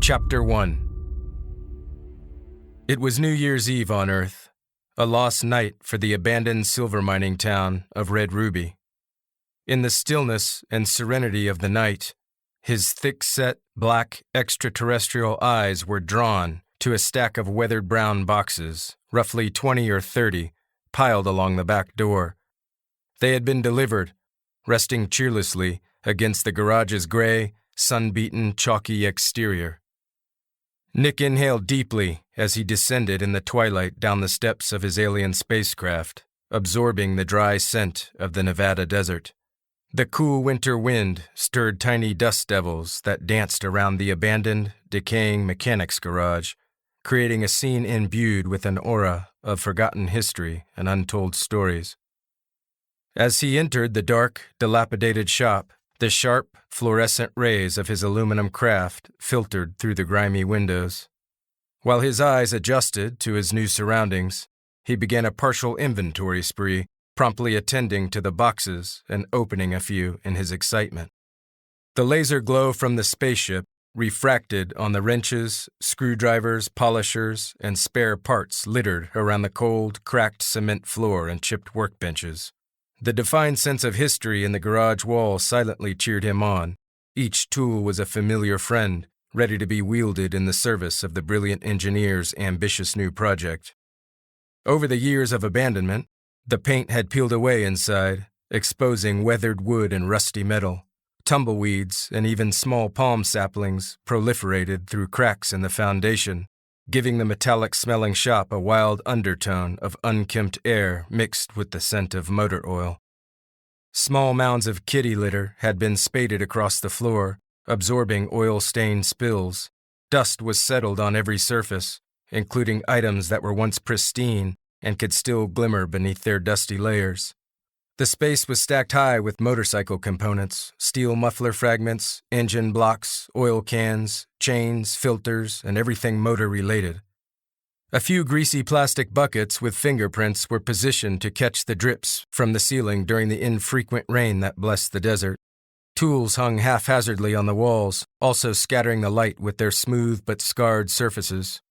Chapter 1. It was New Year's Eve on Earth, a lost night for the abandoned silver mining town of Red Ruby. In the stillness and serenity of the night, his thick-set, black, extraterrestrial eyes were drawn to a stack of weathered brown boxes, roughly 20 or 30, piled along the back door. They had been delivered, resting cheerlessly against the garage's gray, sun-beaten, chalky exterior. Nick inhaled deeply as he descended in the twilight down the steps of his alien spacecraft, absorbing the dry scent of the Nevada desert. The cool winter wind stirred tiny dust devils that danced around the abandoned, decaying mechanics garage, creating a scene imbued with an aura of forgotten history and untold stories. As he entered the dark, dilapidated shop, the sharp, fluorescent rays of his aluminum craft filtered through the grimy windows. While his eyes adjusted to his new surroundings, he began a partial inventory spree, promptly attending to the boxes and opening a few in his excitement. The laser glow from the spaceship refracted on the wrenches, screwdrivers, polishers, and spare parts littered around the cold, cracked cement floor and chipped workbenches. The defined sense of history in the garage wall silently cheered him on. Each tool was a familiar friend, ready to be wielded in the service of the brilliant engineer's ambitious new project. Over the years of abandonment, the paint had peeled away inside, exposing weathered wood and rusty metal. Tumbleweeds and even small palm saplings proliferated through cracks in the foundation, giving the metallic-smelling shop a wild undertone of unkempt air mixed with the scent of motor oil. Small mounds of kitty litter had been spaded across the floor, absorbing oil-stained spills. Dust was settled on every surface, including items that were once pristine and could still glimmer beneath their dusty layers. The space was stacked high with motorcycle components, steel muffler fragments, engine blocks, oil cans, chains, filters, and everything motor-related. A few greasy plastic buckets with fingerprints were positioned to catch the drips from the ceiling during the infrequent rain that blessed the desert. Tools hung haphazardly on the walls, also scattering the light with their smooth but scarred surfaces.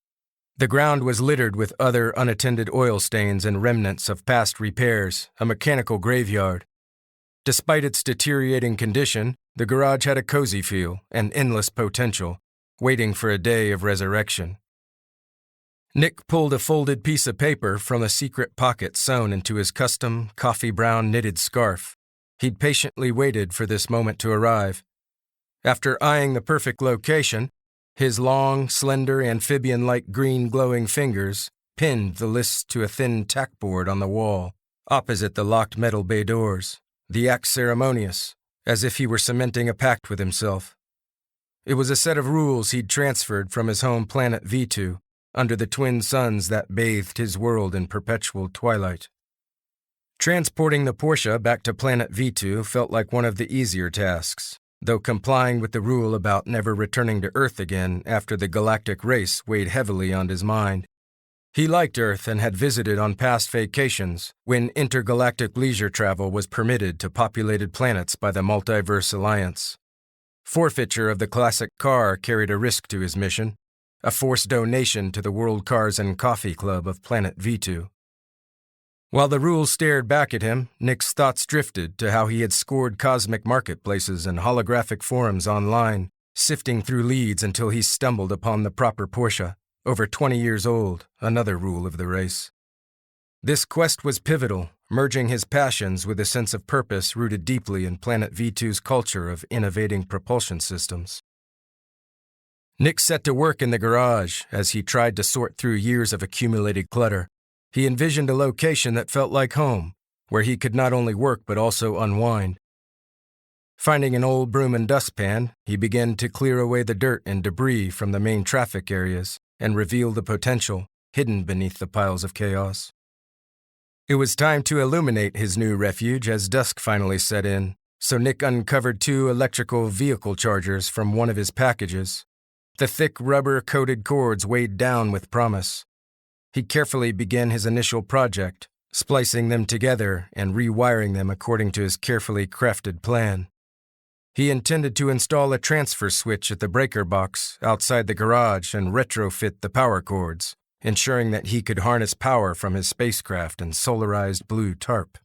The ground was littered with other unattended oil stains and remnants of past repairs, a mechanical graveyard. Despite its deteriorating condition, the garage had a cozy feel and endless potential, waiting for a day of resurrection. Nick pulled a folded piece of paper from a secret pocket sewn into his custom, coffee-brown knitted scarf. He'd patiently waited for this moment to arrive. After eyeing the perfect location, his long, slender, amphibian-like green glowing fingers pinned the list to a thin tackboard on the wall, opposite the locked metal bay doors, the act ceremonious, as if he were cementing a pact with himself. It was a set of rules he'd transferred from his home planet V2, under the twin suns that bathed his world in perpetual twilight. Transporting the Porsche back to planet V2 felt like one of the easier tasks, though complying with the rule about never returning to Earth again after the galactic race weighed heavily on his mind. He liked Earth and had visited on past vacations when intergalactic leisure travel was permitted to populated planets by the Multiverse Alliance. Forfeiture of the classic car carried a risk to his mission, a forced donation to the World Cars and Coffee Club of planet V2. While the rules stared back at him, Nick's thoughts drifted to how he had scored cosmic marketplaces and holographic forums online, sifting through leads until he stumbled upon the proper Porsche, over 20 years old, another rule of the race. This quest was pivotal, merging his passions with a sense of purpose rooted deeply in Planet V2's culture of innovating propulsion systems. Nick set to work in the garage as he tried to sort through years of accumulated clutter. He envisioned a location that felt like home, where he could not only work but also unwind. Finding an old broom and dustpan, he began to clear away the dirt and debris from the main traffic areas and reveal the potential hidden beneath the piles of chaos. It was time to illuminate his new refuge as dusk finally set in, so Nick uncovered 2 electrical vehicle chargers from one of his packages. The thick rubber-coated cords weighed down with promise. He carefully began his initial project, splicing them together and rewiring them according to his carefully crafted plan. He intended to install a transfer switch at the breaker box outside the garage and retrofit the power cords, ensuring that he could harness power from his spacecraft and solarized blue tarp.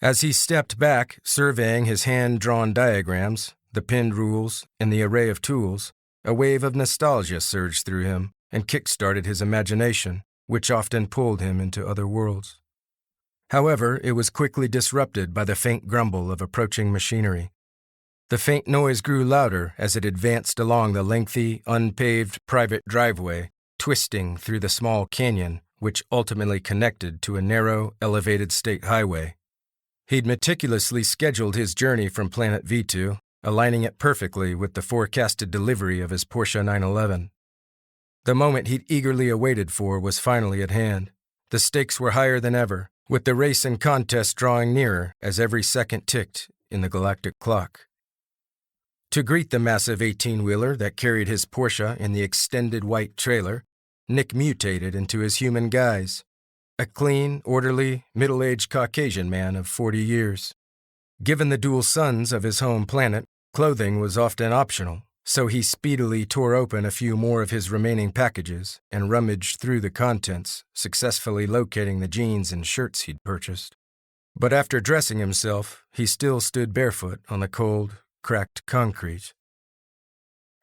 As he stepped back, surveying his hand-drawn diagrams, the pinned rules, and the array of tools, a wave of nostalgia surged through him and kick-started his imagination, which often pulled him into other worlds. However, it was quickly disrupted by the faint grumble of approaching machinery. The faint noise grew louder as it advanced along the lengthy, unpaved private driveway, twisting through the small canyon, which ultimately connected to a narrow, elevated state highway. He'd meticulously scheduled his journey from Planet V2, aligning it perfectly with the forecasted delivery of his Porsche 911. The moment he'd eagerly awaited for was finally at hand. The stakes were higher than ever, with the race and contest drawing nearer as every second ticked in the galactic clock. To greet the massive 18-wheeler that carried his Porsche in the extended white trailer, Nick mutated into his human guise, a clean, orderly, middle-aged Caucasian man of 40 years. Given the dual suns of his home planet, clothing was often optional, so he speedily tore open a few more of his remaining packages and rummaged through the contents, successfully locating the jeans and shirts he'd purchased. But after dressing himself, he still stood barefoot on the cold, cracked concrete.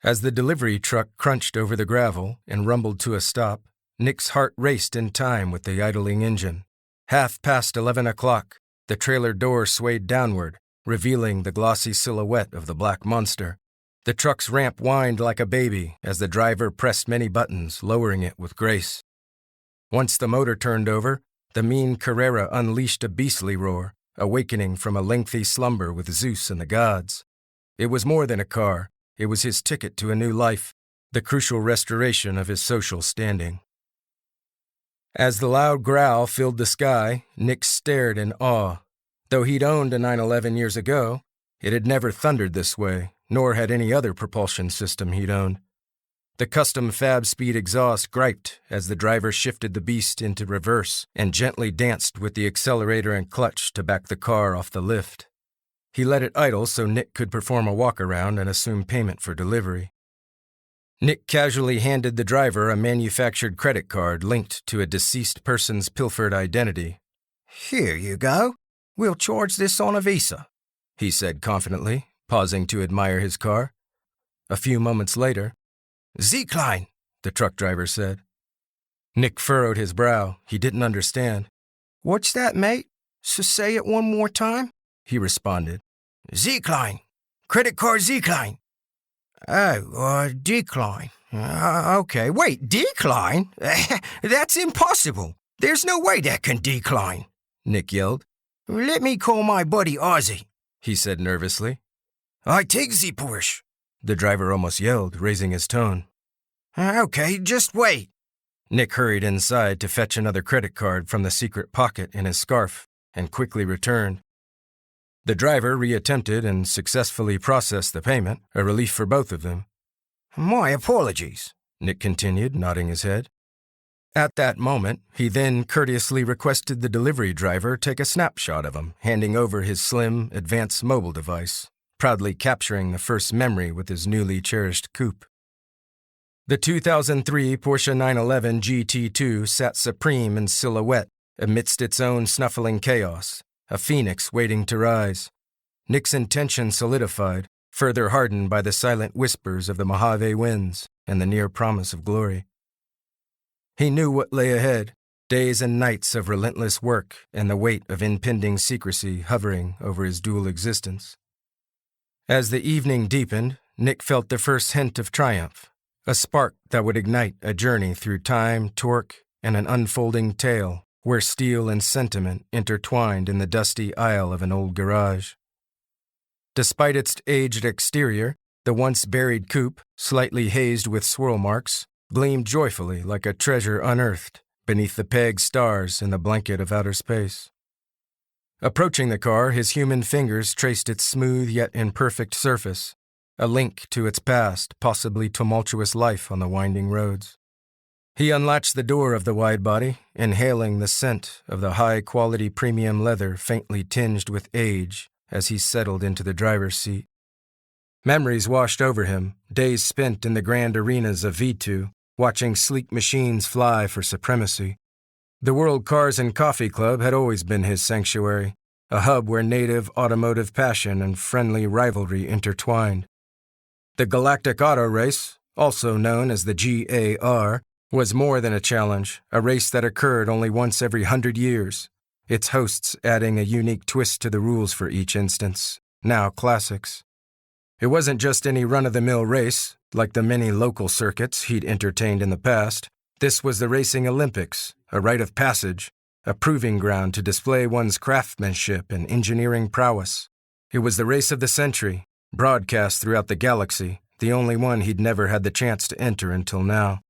As the delivery truck crunched over the gravel and rumbled to a stop, Nick's heart raced in time with the idling engine. 11:30 o'clock, the trailer door swayed downward, revealing the glossy silhouette of the black monster. The truck's ramp whined like a baby as the driver pressed many buttons, lowering it with grace. Once the motor turned over, the mean Carrera unleashed a beastly roar, awakening from a lengthy slumber with Zeus and the gods. It was more than a car. It was his ticket to a new life, the crucial restoration of his social standing. As the loud growl filled the sky, Nick stared in awe. Though he'd owned a 911 years ago, it had never thundered this way, nor had any other propulsion system he'd owned. The custom fab-speed exhaust griped as the driver shifted the beast into reverse and gently danced with the accelerator and clutch to back the car off the lift. He let it idle so Nick could perform a walk-around and assume payment for delivery. Nick casually handed the driver a manufactured credit card linked to a deceased person's pilfered identity. "Here you go. We'll charge this on a Visa," he said confidently, pausing to admire his car. A few moments later, "Zekline," the truck driver said. Nick furrowed his brow. He didn't understand. "What's that, mate? So say it one more time," he responded. "Zekline. Credit card Zekline." "Oh, decline. Okay, wait, decline? That's impossible. There's no way that can decline," Nick yelled. "Let me call my buddy Ozzy," he said nervously. "I take the Porsche," the driver almost yelled, raising his tone. "Okay, just wait." Nick hurried inside to fetch another credit card from the secret pocket in his scarf and quickly returned. The driver reattempted and successfully processed the payment, a relief for both of them. "My apologies," Nick continued, nodding his head. At that moment, he then courteously requested the delivery driver take a snapshot of him, handing over his slim, advanced mobile device, proudly capturing the first memory with his newly cherished coupe. The 2003 Porsche 911 GT2 sat supreme in silhouette amidst its own snuffling chaos, a phoenix waiting to rise. Nick's intention solidified, further hardened by the silent whispers of the Mojave winds and the near promise of glory. He knew what lay ahead, days and nights of relentless work and the weight of impending secrecy hovering over his dual existence. As the evening deepened, Nick felt the first hint of triumph, a spark that would ignite a journey through time, torque, and an unfolding tale where steel and sentiment intertwined in the dusty aisle of an old garage. Despite its aged exterior, the once buried coupe, slightly hazed with swirl marks, gleamed joyfully like a treasure unearthed beneath the pegged stars in the blanket of outer space. Approaching the car, his human fingers traced its smooth yet imperfect surface, a link to its past, possibly tumultuous life on the winding roads. He unlatched the door of the wide body, inhaling the scent of the high-quality premium leather faintly tinged with age as he settled into the driver's seat. Memories washed over him, days spent in the grand arenas of V2, watching sleek machines fly for supremacy. The World Cars and Coffee Club had always been his sanctuary, a hub where native automotive passion and friendly rivalry intertwined. The Galactic Auto Race, also known as the GAR, was more than a challenge, a race that occurred only once every 100 years, its hosts adding a unique twist to the rules for each instance, now classics. It wasn't just any run-of-the-mill race, like the many local circuits he'd entertained in the past. This was the Racing Olympics, a rite of passage, a proving ground to display one's craftsmanship and engineering prowess. It was the race of the century, broadcast throughout the galaxy, the only one he'd never had the chance to enter until now.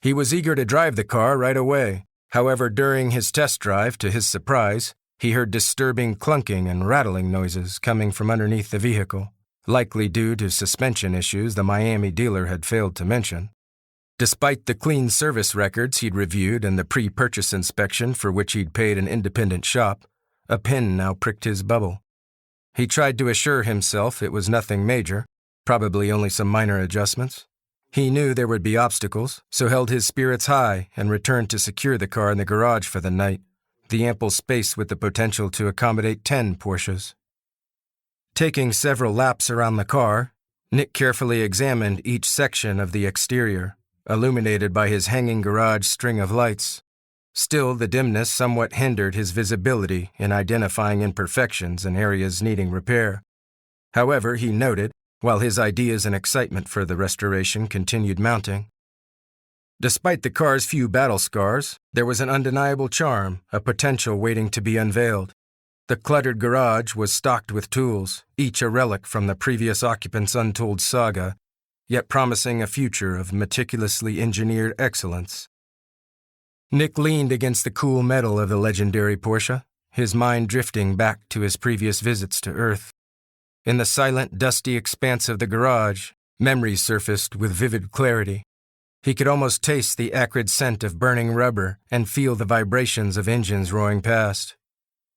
He was eager to drive the car right away. However, during his test drive, to his surprise, he heard disturbing clunking and rattling noises coming from underneath the vehicle, likely due to suspension issues the Miami dealer had failed to mention. Despite the clean service records he'd reviewed and the pre-purchase inspection for which he'd paid an independent shop, a pin now pricked his bubble. He tried to assure himself it was nothing major, probably only some minor adjustments. He knew there would be obstacles, so held his spirits high and returned to secure the car in the garage for the night, the ample space with the potential to accommodate 10 Porsches. Taking several laps around the car, Nick carefully examined each section of the exterior, illuminated by his hanging garage string of lights. Still, the dimness somewhat hindered his visibility in identifying imperfections and areas needing repair. However, he noted, while his ideas and excitement for the restoration continued mounting. Despite the car's few battle scars, there was an undeniable charm, a potential waiting to be unveiled. The cluttered garage was stocked with tools, each a relic from the previous occupant's untold saga, yet promising a future of meticulously engineered excellence. Nick leaned against the cool metal of the legendary Porsche, his mind drifting back to his previous visits to Earth. In the silent, dusty expanse of the garage, memories surfaced with vivid clarity. He could almost taste the acrid scent of burning rubber and feel the vibrations of engines roaring past.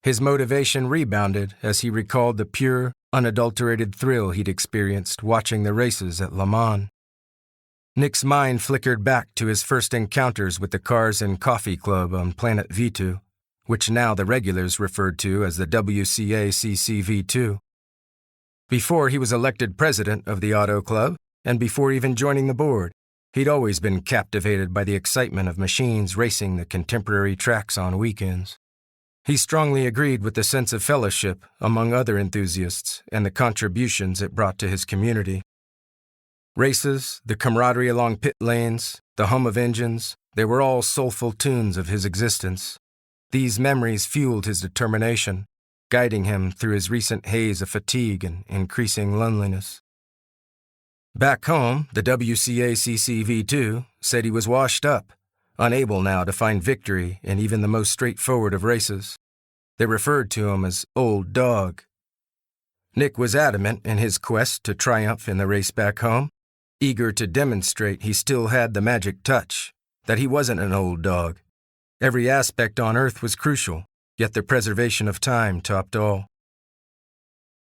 His motivation rebounded as he recalled the pure, unadulterated thrill he'd experienced watching the races at Le Mans. Nick's mind flickered back to his first encounters with the Cars and Coffee Club on Planet V2, which now the regulars referred to as the WCA-CC-V2. Before he was elected president of the Auto Club, and before even joining the board, he'd always been captivated by the excitement of machines racing the contemporary tracks on weekends. He strongly agreed with the sense of fellowship among other enthusiasts and the contributions it brought to his community. Races, the camaraderie along pit lanes, the hum of engines, they were all soulful tunes of his existence. These memories fueled his determination, guiding him through his recent haze of fatigue and increasing loneliness. Back home, the WCA-CC-V2 said he was washed up, unable now to find victory in even the most straightforward of races. They referred to him as Old Dog. Nick was adamant in his quest to triumph in the race back home, eager to demonstrate he still had the magic touch, that he wasn't an old dog. Every aspect on Earth was crucial, yet the preservation of time topped all.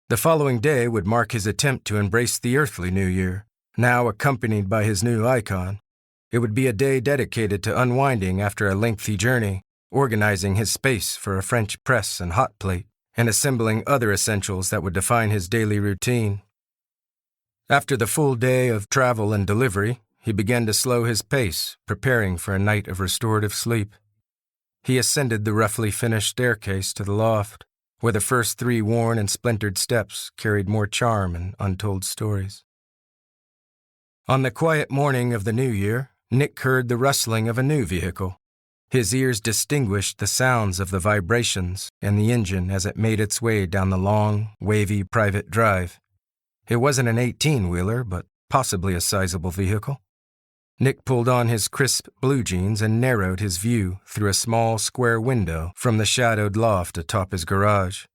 The following day would mark his attempt to embrace the earthly New Year, now accompanied by his new icon. It would be a day dedicated to unwinding after a lengthy journey, organizing his space for a French press and hot plate, and assembling other essentials that would define his daily routine. After the full day of travel and delivery, he began to slow his pace, preparing for a night of restorative sleep. He ascended the roughly finished staircase to the loft, where the first 3 worn and splintered steps carried more charm and untold stories. On the quiet morning of the new year, Nick heard the rustling of a new vehicle. His ears distinguished the sounds of the vibrations and the engine as it made its way down the long, wavy private drive. It wasn't an 18-wheeler, but possibly a sizable vehicle. Nick pulled on his crisp blue jeans and narrowed his view through a small square window from the shadowed loft atop his garage.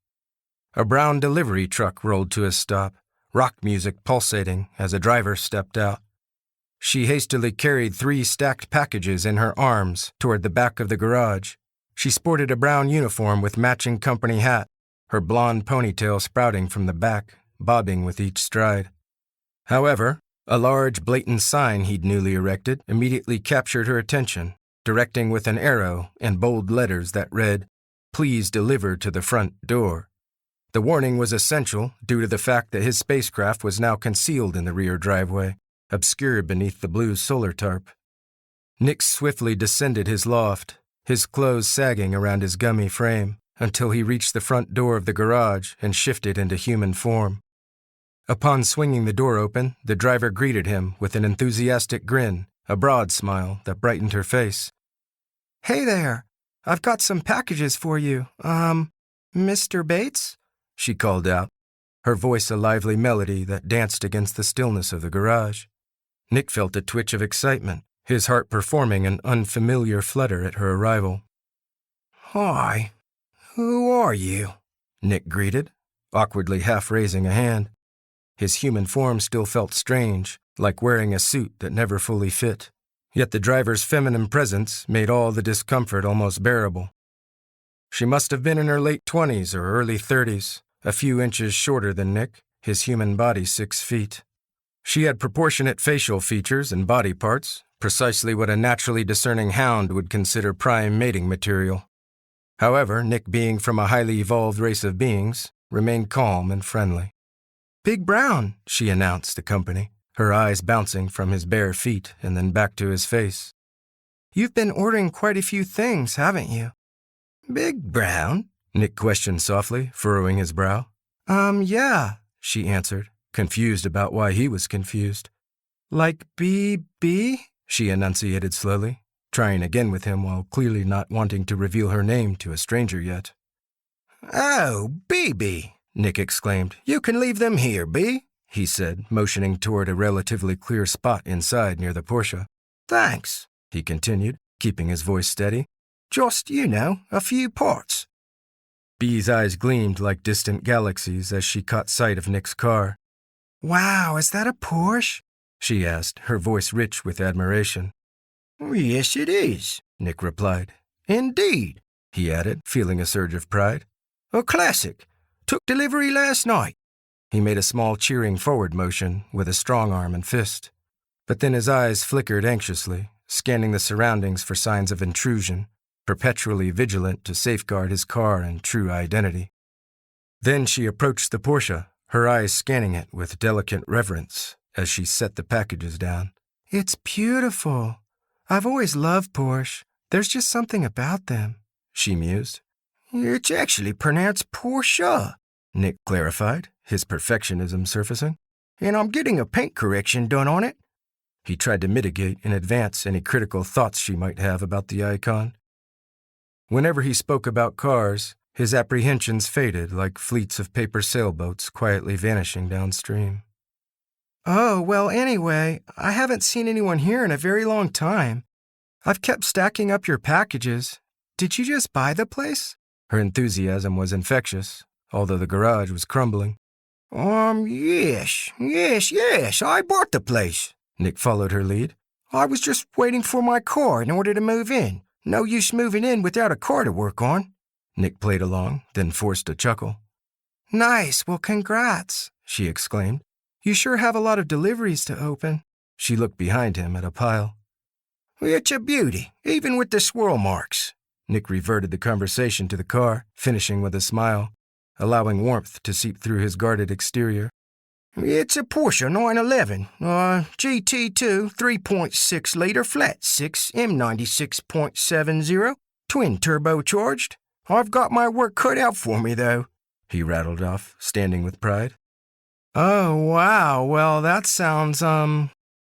A brown delivery truck rolled to a stop, rock music pulsating as a driver stepped out. She hastily carried 3 stacked packages in her arms toward the back of the garage. She sported a brown uniform with matching company hat, her blonde ponytail sprouting from the back, bobbing with each stride. However, a large, blatant sign he'd newly erected immediately captured her attention, directing with an arrow and bold letters that read, "Please deliver to the front door." The warning was essential due to the fact that his spacecraft was now concealed in the rear driveway, obscured beneath the blue solar tarp. Nick swiftly descended his loft, his clothes sagging around his gummy frame, until he reached the front door of the garage and shifted into human form. Upon swinging the door open, the driver greeted him with an enthusiastic grin, a broad smile that brightened her face. Hey there, I've got some packages for you. Mr. Bates? She called out, her voice a lively melody that danced against the stillness of the garage. Nick felt a twitch of excitement, his heart performing an unfamiliar flutter at her arrival. Hi, who are you? Nick greeted, awkwardly half raising a hand. His human form still felt strange, like wearing a suit that never fully fit. Yet the driver's feminine presence made all the discomfort almost bearable. She must have been in her late 20s or early 30s, a few inches shorter than Nick, his human body 6 feet. She had proportionate facial features and body parts, precisely what a naturally discerning hound would consider prime mating material. However, Nick, being from a highly evolved race of beings, remained calm and friendly. Big Brown, she announced the company, her eyes bouncing from his bare feet and then back to his face. You've been ordering quite a few things, haven't you? Big Brown? Nick questioned softly, furrowing his brow. Yeah, she answered, confused about why he was confused. Like B.B.? She enunciated slowly, trying again with him while clearly not wanting to reveal her name to a stranger yet. Oh, B.B., Nick exclaimed. You can leave them here, B, he said, motioning toward a relatively clear spot inside near the Porsche. Thanks, he continued, keeping his voice steady. Just, a few parts. Bee's eyes gleamed like distant galaxies as she caught sight of Nick's car. Wow, is that a Porsche? She asked, her voice rich with admiration. Yes, it is, Nick replied. Indeed, he added, feeling a surge of pride. A classic. Took delivery last night. He made a small cheering forward motion with a strong arm and fist. But then his eyes flickered anxiously, scanning the surroundings for signs of intrusion, perpetually vigilant to safeguard his car and true identity. Then she approached the Porsche, her eyes scanning it with delicate reverence as she set the packages down. It's beautiful. I've always loved Porsche. There's just something about them, she mused. It's actually pronounced Porsche, Nick clarified, his perfectionism surfacing. And I'm getting a paint correction done on it. He tried to mitigate in advance any critical thoughts she might have about the icon. Whenever he spoke about cars, his apprehensions faded like fleets of paper sailboats quietly vanishing downstream. Oh, well, anyway, I haven't seen anyone here in a very long time. I've kept stacking up your packages. Did you just buy the place? Her enthusiasm was infectious, although the garage was crumbling. Yes, I bought the place. Nick followed her lead. I was just waiting for my car in order to move in. No use moving in without a car to work on. Nick played along, then forced a chuckle. Nice, well, congrats, she exclaimed. You sure have a lot of deliveries to open. She looked behind him at a pile. It's a beauty, even with the swirl marks. Nick reverted the conversation to the car, finishing with a smile, allowing warmth to seep through his guarded exterior. It's a Porsche 911, GT2 3.6-liter flat 6 M96.70, twin turbocharged. I've got my work cut out for me, though, he rattled off, standing with pride. Oh, wow, well, that sounds,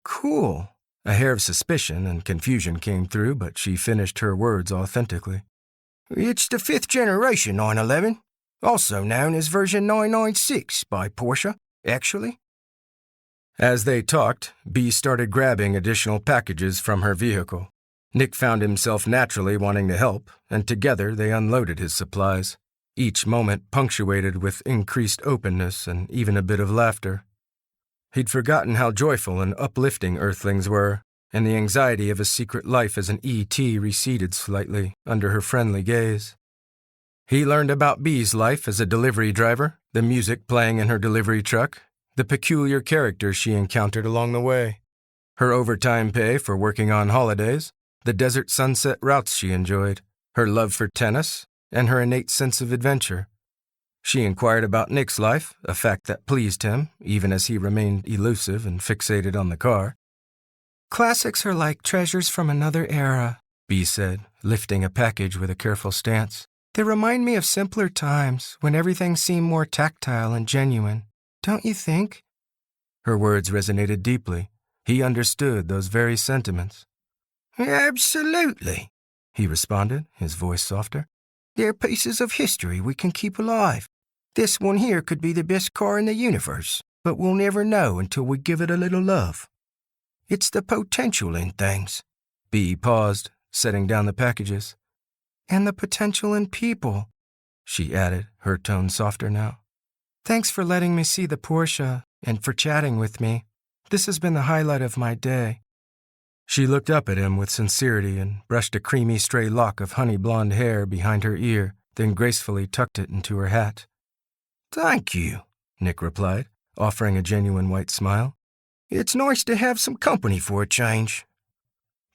cool. A hair of suspicion and confusion came through, but she finished her words authentically. It's the 5th generation 911, also known as version 996 by Porsche, actually. As they talked, Bee started grabbing additional packages from her vehicle. Nick found himself naturally wanting to help, and together they unloaded his supplies, each moment punctuated with increased openness and even a bit of laughter. He'd forgotten how joyful and uplifting Earthlings were, and the anxiety of a secret life as an E.T. receded slightly under her friendly gaze. He learned about Bee's life as a delivery driver, the music playing in her delivery truck, the peculiar characters she encountered along the way, her overtime pay for working on holidays, the desert sunset routes she enjoyed, her love for tennis, and her innate sense of adventure. She inquired about Nick's life, a fact that pleased him, even as he remained elusive and fixated on the car. Classics are like treasures from another era, Bee said, lifting a package with a careful stance. They remind me of simpler times when everything seemed more tactile and genuine. Don't you think? Her words resonated deeply. He understood those very sentiments. Absolutely, he responded, his voice softer. They're pieces of history we can keep alive. This one here could be the best car in the universe, but we'll never know until we give it a little love. It's the potential in things. Bee paused, setting down the packages. And the potential in people, she added, her tone softer now. Thanks for letting me see the Porsche and for chatting with me. This has been the highlight of my day. She looked up at him with sincerity and brushed a creamy stray lock of honey blonde hair behind her ear, then gracefully tucked it into her hat. Thank you, Nick replied, offering a genuine white smile. It's nice to have some company for a change.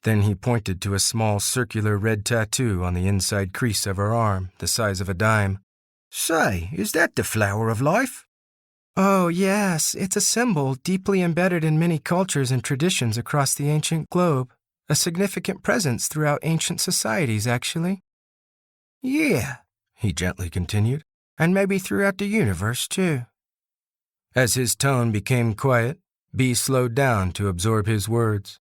Then he pointed to a small circular red tattoo on the inside crease of her arm, the size of a dime. Say, is that the flower of life? Oh, yes, it's a symbol deeply embedded in many cultures and traditions across the ancient globe. A significant presence throughout ancient societies, actually. Yeah, he gently continued, and maybe throughout the universe, too. As his tone became quiet, Bee slowed down to absorb his words.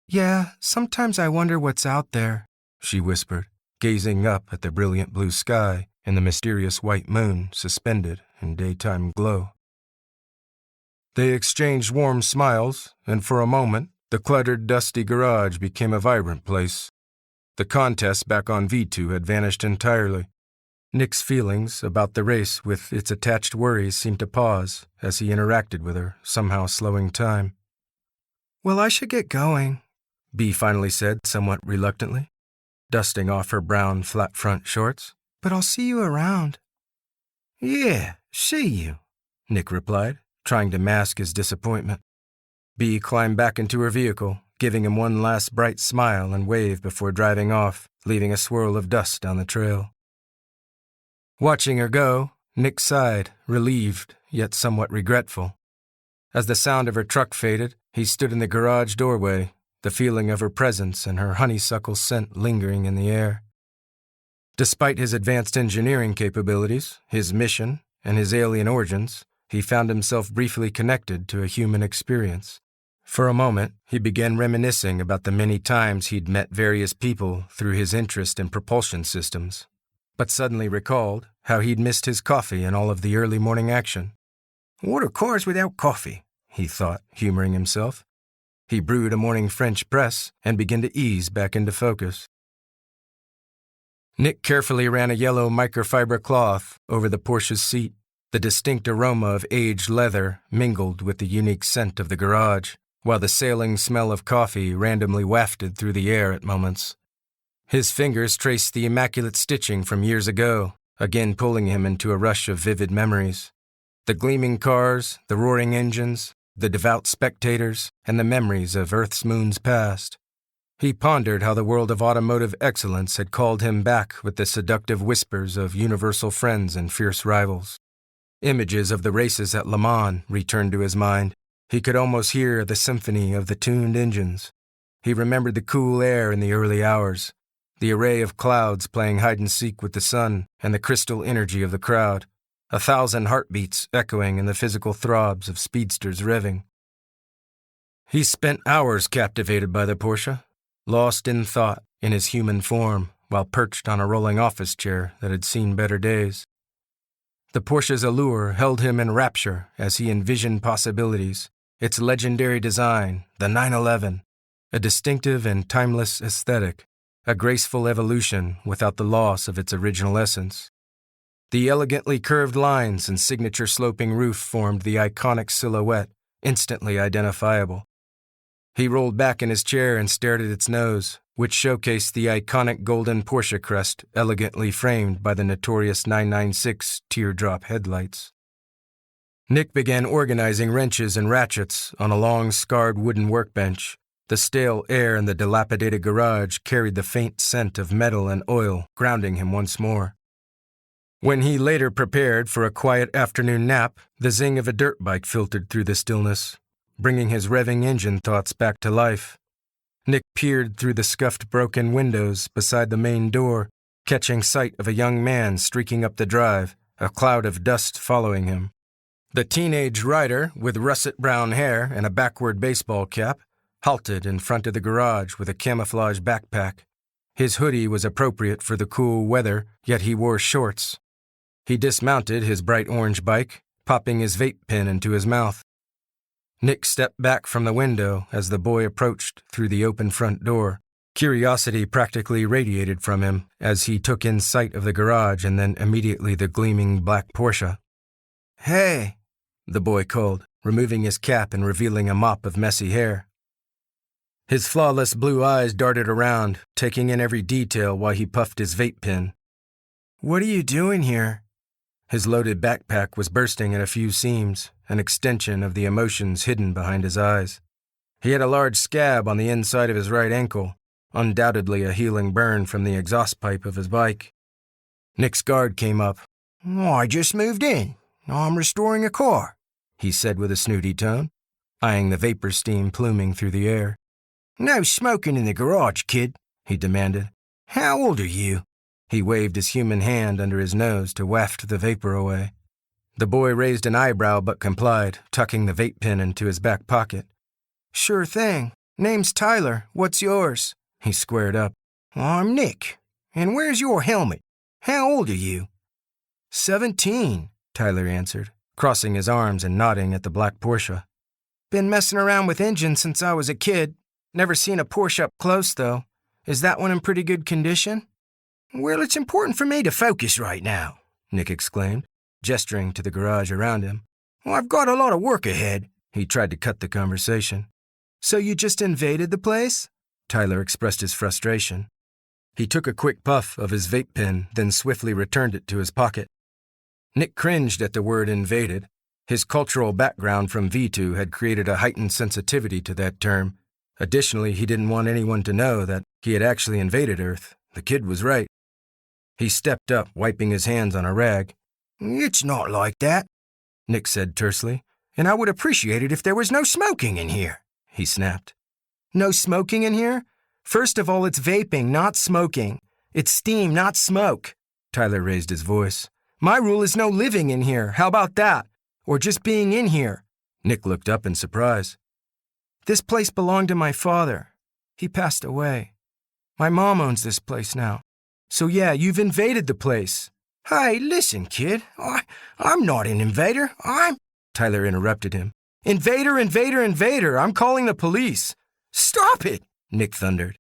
Yeah, sometimes I wonder what's out there, she whispered, gazing up at the brilliant blue sky and the mysterious white moon suspended in daytime glow. They exchanged warm smiles, and for a moment, the cluttered, dusty garage became a vibrant place. The contest back on V2 had vanished entirely. Nick's feelings about the race with its attached worries seemed to pause as he interacted with her, somehow slowing time. Well, I should get going, Bee finally said somewhat reluctantly, dusting off her brown flat front shorts. But I'll see you around. Yeah, see you, Nick replied, trying to mask his disappointment. Bee climbed back into her vehicle, giving him one last bright smile and wave before driving off, leaving a swirl of dust down the trail. Watching her go, Nick sighed, relieved, yet somewhat regretful. As the sound of her truck faded, he stood in the garage doorway, the feeling of her presence and her honeysuckle scent lingering in the air. Despite his advanced engineering capabilities, his mission, and his alien origins, he found himself briefly connected to a human experience. For a moment, he began reminiscing about the many times he'd met various people through his interest in propulsion systems, but suddenly recalled how he'd missed his coffee and all of the early morning action. What are cars without coffee? He thought, humoring himself. He brewed a morning French press and began to ease back into focus. Nick carefully ran a yellow microfiber cloth over the Porsche's seat. The distinct aroma of aged leather mingled with the unique scent of the garage, while the sailing smell of coffee randomly wafted through the air at moments. His fingers traced the immaculate stitching from years ago, again pulling him into a rush of vivid memories. The gleaming cars, the roaring engines, the devout spectators, and the memories of Earth's moons past. He pondered how the world of automotive excellence had called him back with the seductive whispers of universal friends and fierce rivals. Images of the races at Le Mans returned to his mind. He could almost hear the symphony of the tuned engines. He remembered the cool air in the early hours, the array of clouds playing hide-and-seek with the sun, and the crystal energy of the crowd, 1,000 heartbeats echoing in the physical throbs of speedsters revving. He spent hours captivated by the Porsche, lost in thought in his human form while perched on a rolling office chair that had seen better days. The Porsche's allure held him in rapture as he envisioned possibilities, its legendary design, the 911, a distinctive and timeless aesthetic, a graceful evolution without the loss of its original essence. The elegantly curved lines and signature sloping roof formed the iconic silhouette, instantly identifiable. He rolled back in his chair and stared at its nose, which showcased the iconic golden Porsche crest elegantly framed by the notorious 996 teardrop headlights. Nick began organizing wrenches and ratchets on a long, scarred wooden workbench. The stale air in the dilapidated garage carried the faint scent of metal and oil, grounding him once more. When he later prepared for a quiet afternoon nap, the zing of a dirt bike filtered through the stillness, bringing his revving engine thoughts back to life. Nick peered through the scuffed broken windows beside the main door, catching sight of a young man streaking up the drive, a cloud of dust following him. The teenage rider, with russet brown hair and a backward baseball cap, halted in front of the garage with a camouflage backpack. His hoodie was appropriate for the cool weather, yet he wore shorts. He dismounted his bright orange bike, popping his vape pen into his mouth. Nick stepped back from the window as the boy approached through the open front door. Curiosity practically radiated from him as he took in sight of the garage and then immediately the gleaming black Porsche. Hey, the boy called, removing his cap and revealing a mop of messy hair. His flawless blue eyes darted around, taking in every detail while he puffed his vape pen. What are you doing here? His loaded backpack was bursting at a few seams, an extension of the emotions hidden behind his eyes. He had a large scab on the inside of his right ankle, undoubtedly a healing burn from the exhaust pipe of his bike. Nick's guard came up. I just moved in. I'm restoring a car, he said with a snooty tone, eyeing the vapor steam pluming through the air. No smoking in the garage, kid, he demanded. How old are you? He waved his human hand under his nose to waft the vapor away. The boy raised an eyebrow but complied, tucking the vape pen into his back pocket. Sure thing. Name's Tyler. What's yours? He squared up. I'm Nick. And where's your helmet? How old are you? 17, Tyler answered, crossing his arms and nodding at the black Porsche. Been messing around with engines since I was a kid. Never seen a Porsche up close, though. Is that one in pretty good condition? Well, it's important for me to focus right now, Nick exclaimed, gesturing to the garage around him. I've got a lot of work ahead. He tried to cut the conversation. So you just invaded the place? Tyler expressed his frustration. He took a quick puff of his vape pen, then swiftly returned it to his pocket. Nick cringed at the word invaded. His cultural background from V2 had created a heightened sensitivity to that term. Additionally, he didn't want anyone to know that he had actually invaded Earth. The kid was right. He stepped up, wiping his hands on a rag. It's not like that, Nick said tersely. And I would appreciate it if there was no smoking in here, he snapped. No smoking in here? First of all, it's vaping, not smoking. It's steam, not smoke. Tyler raised his voice. My rule is no living in here. How about that? Or just being in here. Nick looked up in surprise. This place belonged to my father. He passed away. My mom owns this place now. So yeah, you've invaded the place. Hey, listen, kid. I'm not an invader. Tyler interrupted him. Invader, invader, invader. I'm calling the police. Stop it, Nick thundered.